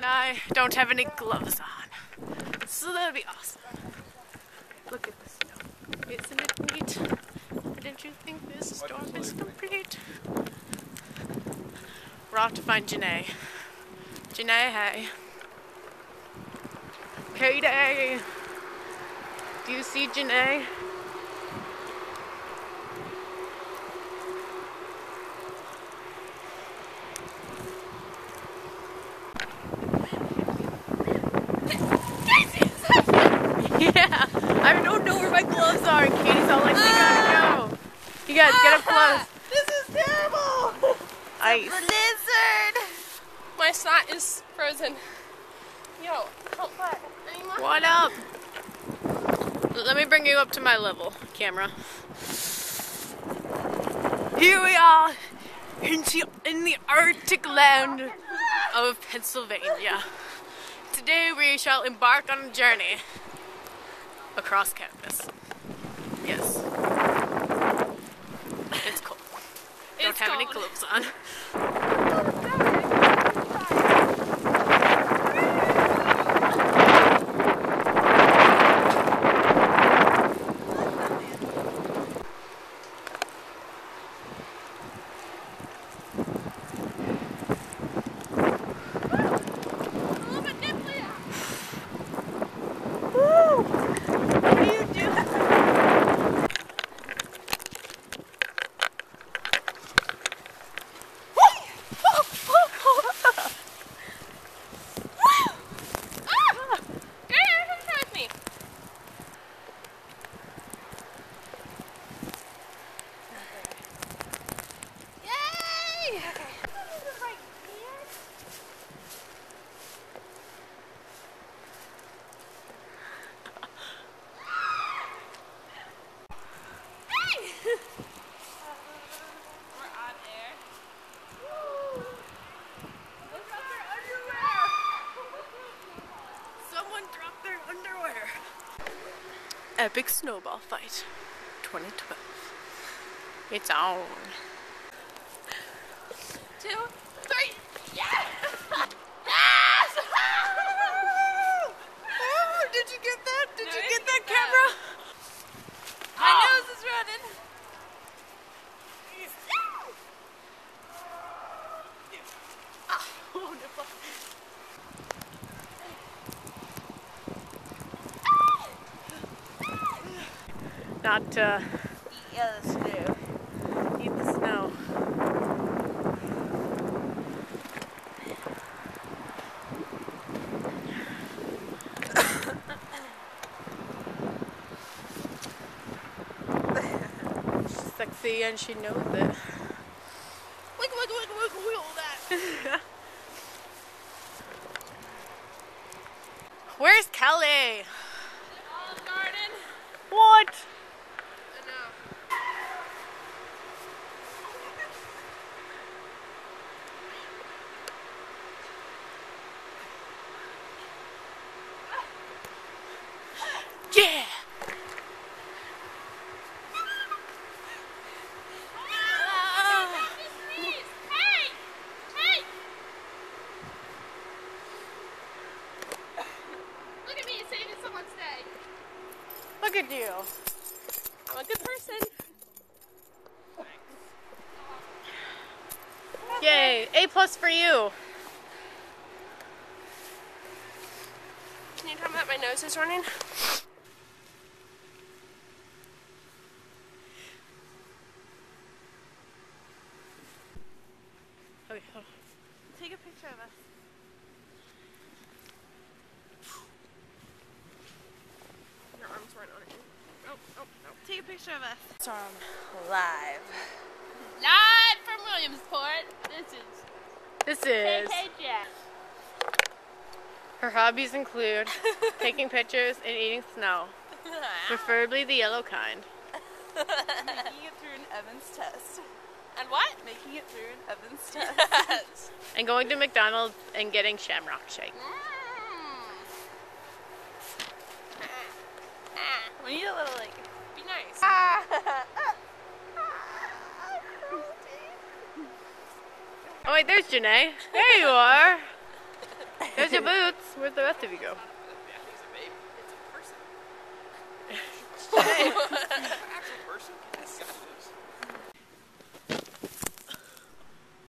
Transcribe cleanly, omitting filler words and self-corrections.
and I don't have any gloves on. So that would be awesome. Look at the snow. Isn't it neat? Didn't you think this storm is complete? We're off to find Janae. Janae, hey. Katie! Do you see Janae? Yeah, I don't know where my gloves are, and Katie's all like, you gotta go. You guys, get up close. This is terrible! Ice. Blizzard! My snot is frozen. Yo, don't play anymore. What up? Let me bring you up to my level, camera. Here we are in the Arctic land of Pennsylvania. Today we shall embark on a journey across campus. Yes. It's cold. Don't have any clothes on. Epic snowball fight 2012. It's on. 2, 3, yes! Yes! Oh, did you get that? Did you get that, camera? My nose is running. Oh, no. Not to eat the snow. She's sexy and she knows it. Wiggle that. Where's Kelly? Olive Garden. What? I know. Yeah! Look at you. I'm a good person. Yay, A+ for you. Can you tell me that my nose is running? Okay, hold on. Take a picture of us. Your arms weren't on it. Oh. Take a picture of us. It's on live. Live from Williamsport. This is This is. KK Jack. Her hobbies include taking pictures and eating snow, preferably the yellow kind. Making it through an Evans test. And what? Making it through an Evans test. Yes. And going to McDonald's and getting Shamrock Shake. We need a little, like, Be nice. Oh wait, there's Janae. There you are. There's your boots. Where'd the rest of you go? It's a person. Actual person?